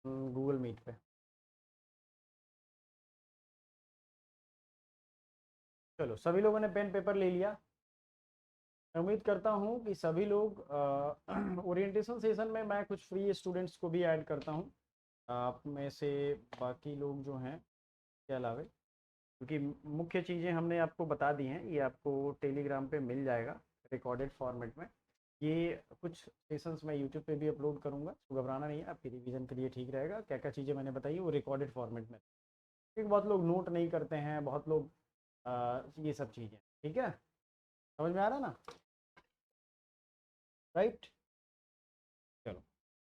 गूगल मीट पे। चलो, सभी लोगों ने पेन पेपर ले लिया। मैं उम्मीद करता हूँ कि सभी लोग ओरिएंटेशन सेशन में मैं कुछ फ्री स्टूडेंट्स को भी ऐड करता हूँ, आप में से बाकी लोग जो हैं के अलावे, क्योंकि मुख्य चीज़ें हमने आपको बता दी हैं, ये आपको टेलीग्राम पे मिल जाएगा रिकॉर्डेड फॉर्मेट में। ये कुछ सेशंस मैं यूट्यूब पे भी अपलोड करूँगा, तो घबराना नहीं है, आपकी रिवीजन के लिए ठीक रहेगा। क्या क्या चीज़ें मैंने बताई वो रिकॉर्डेड फॉर्मेट में, क्योंकि बहुत लोग नोट नहीं करते हैं, बहुत लोग ये सब चीज़ें। ठीक है, समझ में आ रहा ना, राइट। चलो,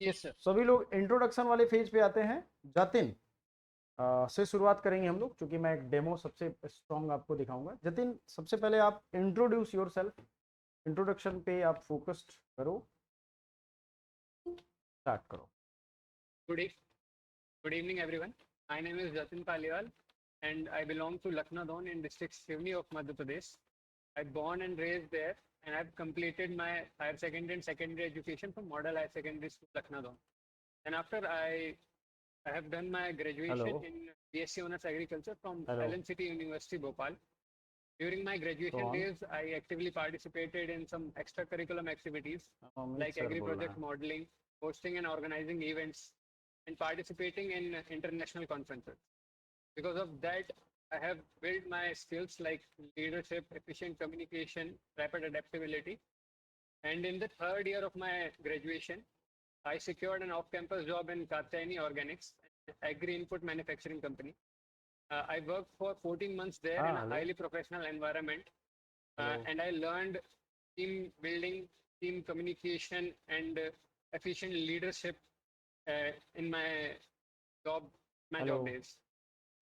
यस सर। सभी लोग इंट्रोडक्शन वाले फेज पे आते हैं। जतिन से शुरुआत करेंगे हम लोग, क्योंकि मैं एक डेमो सबसे स्ट्रॉन्ग आपको दिखाऊंगा। जतिन, सबसे पहले आप इंट्रोड्यूस योर सेल्फ, इंट्रोडक्शन पे आप फोकस्ड करो, स्टार्ट करो। Good, e- good evening, everyone. My name is Jatin Paliwal, and I belong to Lucknow in district Sivni of Madhya Pradesh. I born and raised there, and I've completed my higher secondary and secondary education from Model Higher Secondary School, Lucknow. And after I have done my hello, graduation in BSc Honors Agriculture from hello, Allen City University, Bhopal. During my go graduation on. days, I actively participated in some extracurriculum activities Amit like sir agri बोल रहे project हैं। modeling, hosting and organizing events, and participating in international conferences. Because of that, I have built my skills like leadership, efficient communication, rapid adaptability. And in the third year of my graduation, I secured an off-campus job in Katyayani Organics, an agri-input manufacturing company. I worked for 14 months there in हाँ, a hello, highly professional environment, hello, and I learned team building, team communication, and efficient leadership in job, my hello, job days.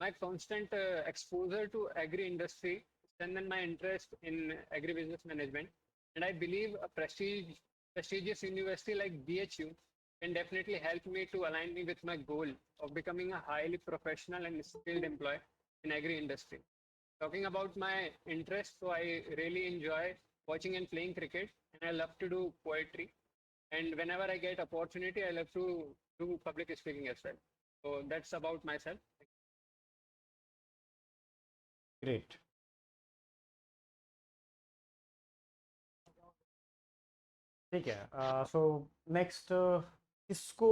My constant exposure to agri industry strengthened my interest in agribusiness management, and I believe a prestigious university like BHU can definitely help me to align me with my goal of becoming a highly professional and skilled employee in agri industry. Talking about my interest, so I really enjoy watching and playing cricket, and I love to do poetry. And whenever I get opportunity, I love to do public speaking as well. So that's about myself. Great. ठीक है, so next किसको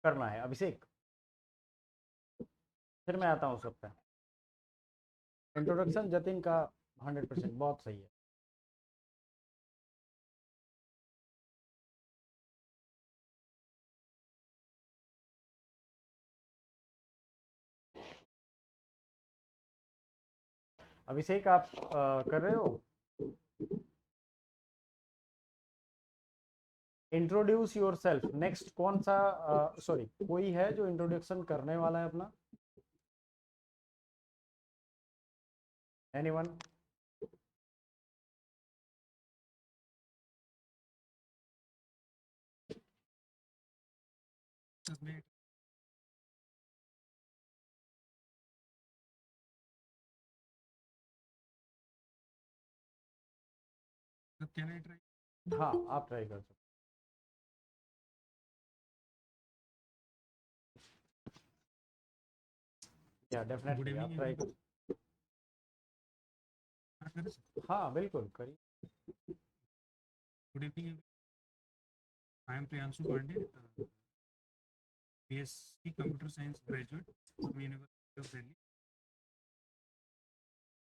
करना है? अभिषेक, फिर मैं आता हूँ सब पे। इंट्रोडक्शन जतिन का 100% बहुत सही है। अभिषेक, आप कर रहे हो? Introduce your self. नेक्स्ट कौन सा, सॉरी, कोई है जो इंट्रोडक्शन करने वाला है अपना? एनीवन? हाँ, आप ट्राई कर सकते हो। या डेफिनेटली आप ट्राई कर। हाँ, बिल्कुल करिए। Good evening. I am Priyanshu Pandey, BSc Computer Science graduate from University of Delhi.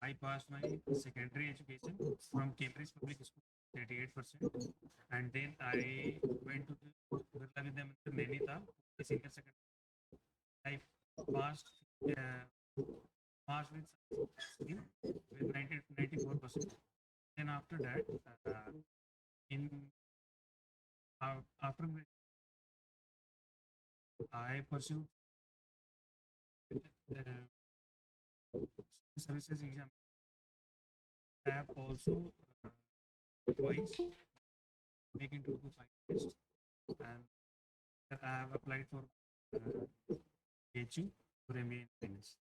I passed my secondary education from Cambridge Public School, 38%, and then I went to the Birla Vidya Mandir Nainital, the senior secondary. I passed with skill with 94%. Then after that, in after I pursued services exam. I have also twice make into the finalist, and I have applied for HU for MA in finance.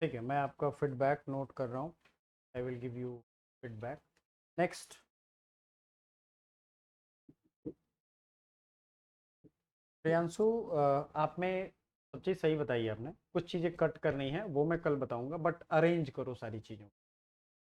ठीक है, मैं आपका feedback note कर रहा हूँ. I will give you feedback. Next. Priyanshu, आप में सब चीज़ सही बताई आपने. कुछ चीज़ें कट करनी है वो मैं कल बताऊंगा, बट अरेंज करो सारी चीज़ों.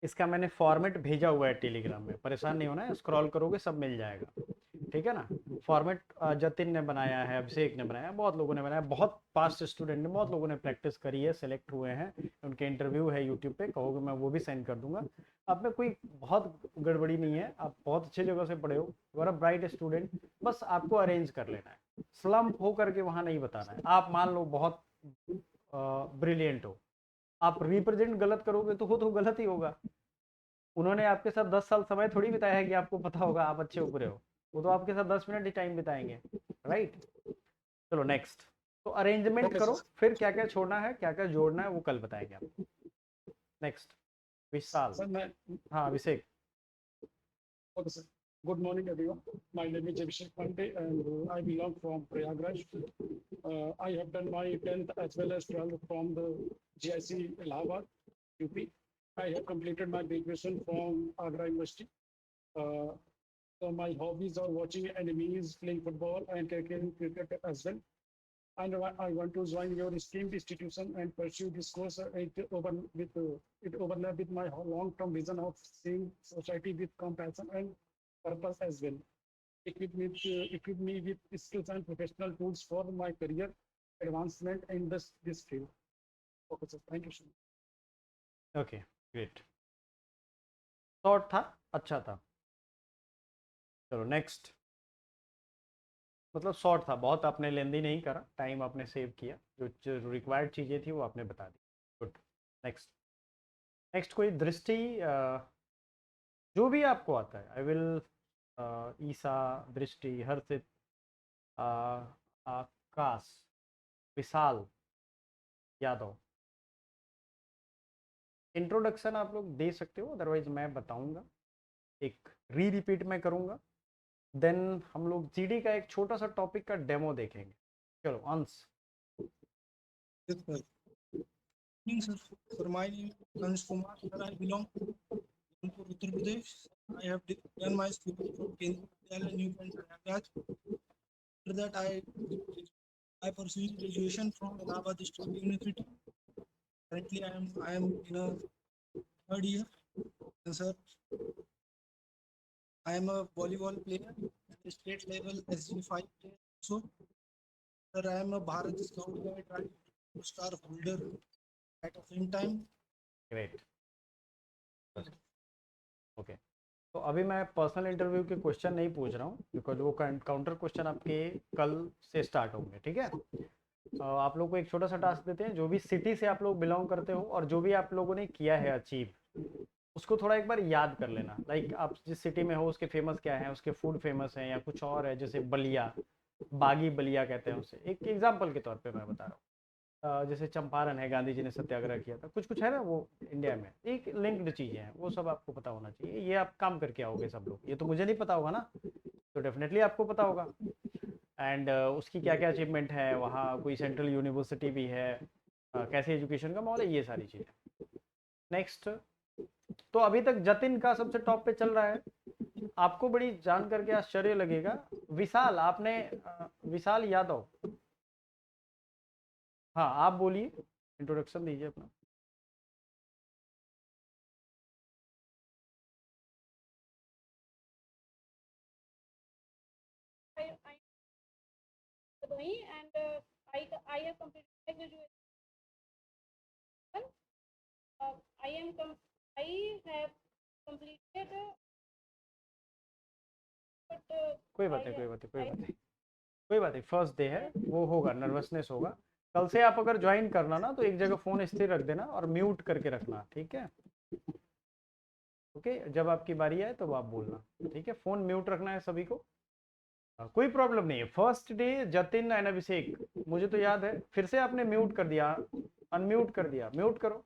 इसका मैंने फॉर्मेट भेजा हुआ है टेलीग्राम में, परेशान नहीं होना है, स्क्रॉल करोगे सब मिल जाएगा. ठीक है ना. फॉर्मेट जतिन ने बनाया है, अभिषेक ने बनाया है, बहुत लोगों ने बनाया, बहुत पास्ट स्टूडेंट ने, बहुत लोगों ने प्रैक्टिस करी है, सेलेक्ट हुए हैं, उनके इंटरव्यू है यूट्यूब पे, कहोगे मैं वो भी सेंड कर दूंगा. आप में कोई बहुत गड़बड़ी नहीं है, आप बहुत अच्छी जगह से पढ़े हो, you are a bright student. बस आपको अरेंज कर लेना है, स्लम्प हो करके वहाँ नहीं बताना है. आप मान लो बहुत ब्रिलियंट हो, आप रिप्रेजेंट गलत करोगे तो गलत ही होगा. उन्होंने आपके साथ 10 साल समय थोड़ी बिताया है कि आपको पता होगा आप अच्छे ऊपरे हो. वो तो आपके साथ 10 मिनट ही टाइम बिताएंगे, राइट. चलो नेक्स्ट. तो अरेंजमेंट Okay, करो, sir. फिर क्या क्या छोड़ना है, क्या क्या जोड़ना है, वो कल बताएंगे आपको. नेक्स्ट. विशाल. Sir, हाँ अभिषेक. okay, sir. Good morning, everyone. My name is Abhishek Pandey, and I belong from Prayagraj. I have done my 10th as well as 12th from the GIC Allahabad, UP. I have completed my graduation from Agra University. So my hobbies are watching animes, playing football, and taking cricket as well. And I want to join your esteemed institution and pursue this course. It overlap with my long-term vision of seeing society with compassion and purpose as well. Equip me with skills and professional tools for my career advancement in this field. Okay, sir. Thank you so much. Okay great. Short था, अच्छा था. चलो next. मतलब short था, बहुत आपने लेंदी नहीं करा, टाइम आपने सेव किया, जो रिक्वायर्ड चीज़ें थी वो आपने बता दी. गुड. नेक्स्ट. नेक्स्ट कोई दृष्टि, जो भी आपको आता है. आई विल ईसा, दृष्टि, हर्षित, आकाश, विशाल यादव. इंट्रोडक्शन आप लोग दे सकते हो, अदरवाइज मैं बताऊंगा, एक रिपीट में करूंगा. देन हम लोग जीडी का एक छोटा सा टॉपिक का डेमो देखेंगे. चलो अंश. Yes, sir. Evening, sir. Sir, my name is Ansh Kumar. Sir, I belong to Uttar Pradesh. I have done my school from Kendriya Vidyalaya, New Point, Prayagraj. After that, I pursued graduation from Allahabad State University. Currently, I am in a third year. And sir, I am a volleyball player at the state level SG5 player. So, sir, I am a Bharat Scout Guide star holder at the same time. Great. Okay. तो अभी मैं personal interview के question नहीं पूछ रहा हूँ, because वो counter question आपके कल से स्टार्ट होंगे. ठीक है. आप लोग को एक छोटा सा टास्क देते हैं, जो भी सिटी से आप लोग बिलोंग करते हो और जो भी आप लोगों ने किया है अचीव, उसको थोड़ा एक बार याद कर लेना. लाइक आप जिस सिटी में हो उसके फेमस क्या है, उसके फूड फेमस है या कुछ और है, जैसे बलिया, बागी बलिया कहते हैं उसे, एक एग्जाम्पल के तौर पे मैं बता रहा हूँ. जैसे चंपारण है, गांधी जी ने सत्याग्रह किया था, कुछ कुछ है ना वो इंडिया में, एक लिंक्ड चीज़ें हैं, वो सब आपको पता होना चाहिए. ये आप काम करके आओगे सब लोग, ये तो मुझे नहीं पता होगा ना, तो डेफिनेटली आपको पता होगा. एंड उसकी क्या क्या अचीवमेंट है, वहाँ कोई सेंट्रल यूनिवर्सिटी भी है, कैसे एजुकेशन का माहौल है, ये सारी चीज़ें. नेक्स्ट. तो अभी तक जतिन का सबसे टॉप पे चल रहा है. आपको बड़ी जान करके आश्चर्य लगेगा, विशाल, आपने विशाल यादव, हाँ आप बोलिए, इंट्रोडक्शन दीजिए अपना. I Sadoi, and I have completed my graduation. I have completed, but कोई बात नहीं, कोई बात नहीं, कोई बात नहीं, कोई बात नहीं. फर्स्ट डे है, वो होगा, नर्वसनेस होगा. कल से आप अगर ज्वाइन करना ना, तो एक जगह फ़ोन स्थिर रख देना और म्यूट करके रखना. ठीक है. ओके. जब आपकी बारी आए तब आप बोलना. ठीक है. फ़ोन म्यूट रखना है सभी को. कोई प्रॉब्लम नहीं है। फर्स्ट डे जतिन एंड अभिषेक, मुझे तो याद है, फिर से आपने म्यूट कर दिया, अनम्यूट कर दिया, म्यूट करो।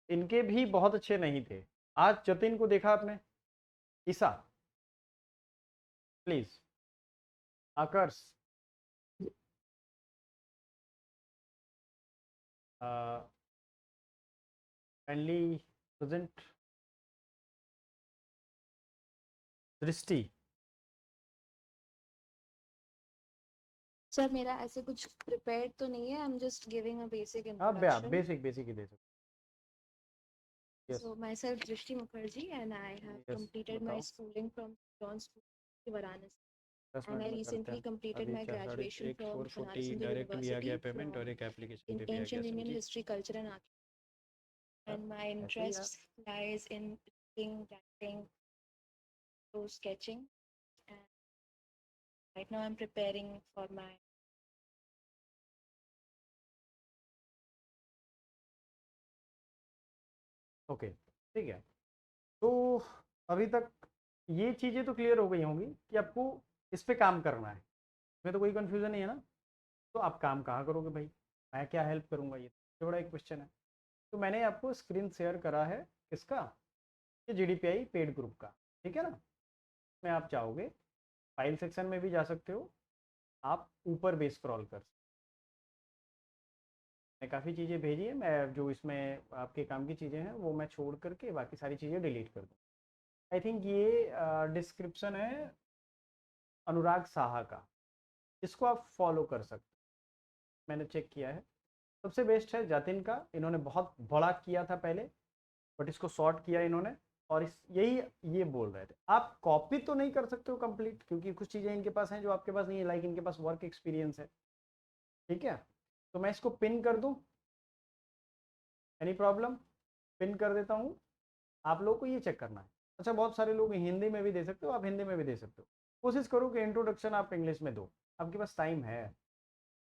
इनके भी बहुत अच्छे नहीं थे। आज जतिन को देखा आपने? ईसा प्लीज, आकर्ष, काइंडली प्रेजेंट, दृष्टि। सर मेरा ऐसे कुछ प्रिपेयर्ड तो नहीं है, I am just giving a basic आप इंट्रोडक्शन। बेसिक बेसिक ही दे सकते। Yes. So myself Drishti Mukherjee and I have Yes, completed my बताओ। schooling from John School in Varanasi. 10 And I minute में करते recently हैं। completed अभी my क्या graduation from 4:40 Banaras Hindu direct भी आ गया University payment और from एक एप्लीकेशन in पे भी आ गया ancient Indian समझी। history, culture and architecture. And my ऐसे ही interest lies in reading, writing, through sketching. And right now I'm preparing for my okay ठीक है। तो अभी तक ये चीज़ें तो क्लियर हो गई होंगी कि आपको इस पे काम करना है, इसमें तो कोई कंफ्यूजन नहीं है ना। तो आप काम कहाँ करोगे भाई, मैं क्या हेल्प करूँगा, ये तो बड़ा एक क्वेश्चन है। तो मैंने आपको स्क्रीन शेयर करा है किसका, ये GDPI पेड ग्रुप का, ठीक है ना। में आप चाहोगे फाइल सेक्शन में भी जा सकते हो, आप ऊपर भी स्क्रॉल कर सकते हो। मैं काफ़ी चीज़ें भेजी है, मैं जो इसमें आपके काम की चीज़ें हैं वो मैं छोड़ करके बाकी सारी चीज़ें डिलीट कर दूँ। आई थिंक ये डिस्क्रिप्शन है अनुराग साहा का, इसको आप फॉलो कर सकते हो, मैंने चेक किया है। सबसे बेस्ट है जतिन का, इन्होंने बहुत बड़ा किया था पहले बट इसको शॉर्ट किया इन्होंने। और इस यही ये बोल रहे थे, आप कॉपी तो नहीं कर सकते हो कंप्लीट, क्योंकि कुछ चीज़ें इनके पास हैं जो आपके पास नहीं है, लाइक इनके पास वर्क एक्सपीरियंस है, ठीक है। तो मैं इसको पिन कर दूं, एनी प्रॉब्लम, पिन कर देता हूं। आप लोगों को ये चेक करना है। अच्छा, बहुत सारे लोग हिंदी में भी दे सकते हो, आप हिंदी में भी दे सकते हो। कोशिश करो कि इंट्रोडक्शन आप इंग्लिश में दो, आपके पास टाइम है,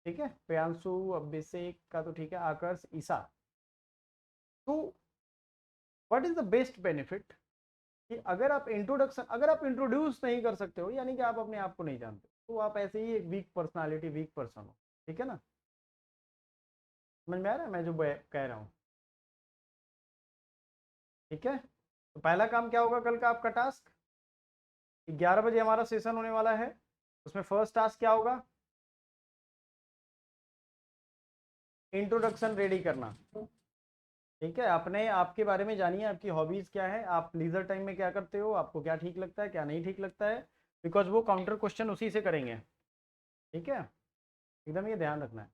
ठीक है। प्रियांशु, अभिषेक का तो ठीक है, आकर्ष, ईसा। तो what is the best benefit कि अगर आप इंट्रोड्यूस नहीं कर सकते हो, यानी कि आप अपने आप को नहीं जानते, तो आप ऐसे ही एक वीक पर्सनालिटी, वीक पर्सन हो, ठीक है ना। समझ में आ रहा है मैं जो कह रहा हूँ, ठीक है। तो पहला काम क्या होगा कल का आपका टास्क, 11 बजे हमारा सेशन होने वाला है, उसमें फर्स्ट टास्क क्या होगा, इंट्रोडक्शन रेडी करना, ठीक है। अपने आपके बारे में जानिए, आपकी हॉबीज क्या है, आप लीजर टाइम में क्या करते हो, आपको क्या ठीक लगता है, क्या नहीं ठीक लगता है, बिकॉज वो काउंटर क्वेश्चन उसी से करेंगे, ठीक है। एकदम ये ध्यान रखना है।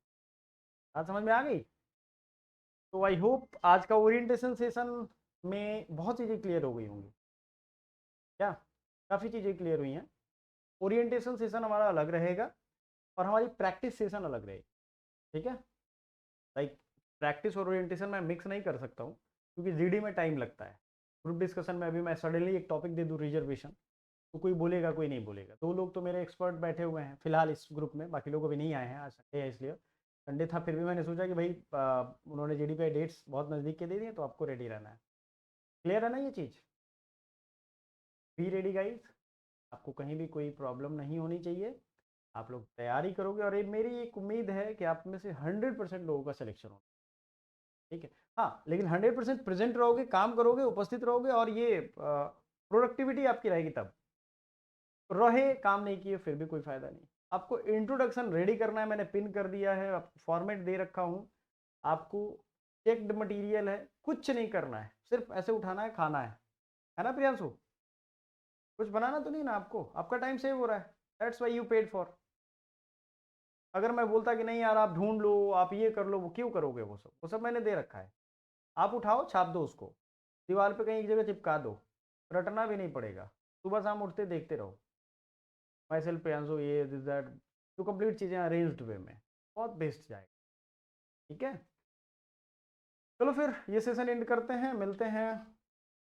बात समझ में आ गई? तो आई होप आज का ओरिएंटेशन सेशन में बहुत चीज़ें क्लियर हो गई होंगी, क्या काफ़ी चीज़ें क्लियर हुई हैं। ओरिएंटेशन सेशन हमारा अलग रहेगा और हमारी प्रैक्टिस सेशन अलग रहेगी, ठीक है। लाइक प्रैक्टिस और ओरिएंटेशन मैं मिक्स नहीं कर सकता हूँ, क्योंकि GD में टाइम लगता है। ग्रुप डिस्कशन में अभी मैं सडनली एक टॉपिक दे दूँ रिजर्वेशन, तो कोई बोलेगा कोई नहीं बोलेगा। 2 लोग तो मेरे एक्सपर्ट बैठे हुए हैं फिलहाल इस ग्रुप में, बाकी लोग अभी नहीं आए हैं, आज संडे है इसलिए। संडे था फिर भी मैंने सोचा कि भाई उन्होंने GDPI डेट्स बहुत नज़दीक के दे दिए, तो आपको रेडी रहना है। क्लियर है ना ये चीज़? बी रेडी गाइज, आपको कहीं भी कोई प्रॉब्लम नहीं होनी चाहिए, आप लोग तैयारी करोगे और ये मेरी एक उम्मीद है कि आप में से 100% लोगों का सिलेक्शन होगा, ठीक है। हाँ, लेकिन 100% प्रेजेंट रहोगे, काम करोगे, उपस्थित रहोगे, और ये प्रोडक्टिविटी आपकी रहेगी तब। रहे काम नहीं किए फिर भी कोई फायदा नहीं। आपको इंट्रोडक्शन रेडी करना है, मैंने पिन कर दिया है, आपको फॉर्मेट दे रखा हूँ, आपको चेक्ड मटेरियल है, कुछ नहीं करना है, सिर्फ ऐसे उठाना है, खाना है ना प्रियांशु? कुछ बनाना तो नहीं ना आपको, आपका टाइम सेव हो रहा है, that's why you paid for. अगर मैं बोलता कि नहीं यार आप ढूंढ लो, आप ये कर लो, वो क्यों करोगे? वो सब मैंने दे रखा है, आप उठाओ, छाप दो उसको, दीवार पे कहीं एक जगह चिपका दो, रटना भी नहीं पड़ेगा, सुबह शाम उठते देखते रहो, माई सेल्फ प्रियांशु ये दिस दैट, तो कंप्लीट चीज़ें अरेंज्ड वे में, बहुत बेस्ट जाएगा, ठीक है। चलो फिर ये सेशन एंड करते हैं, मिलते हैं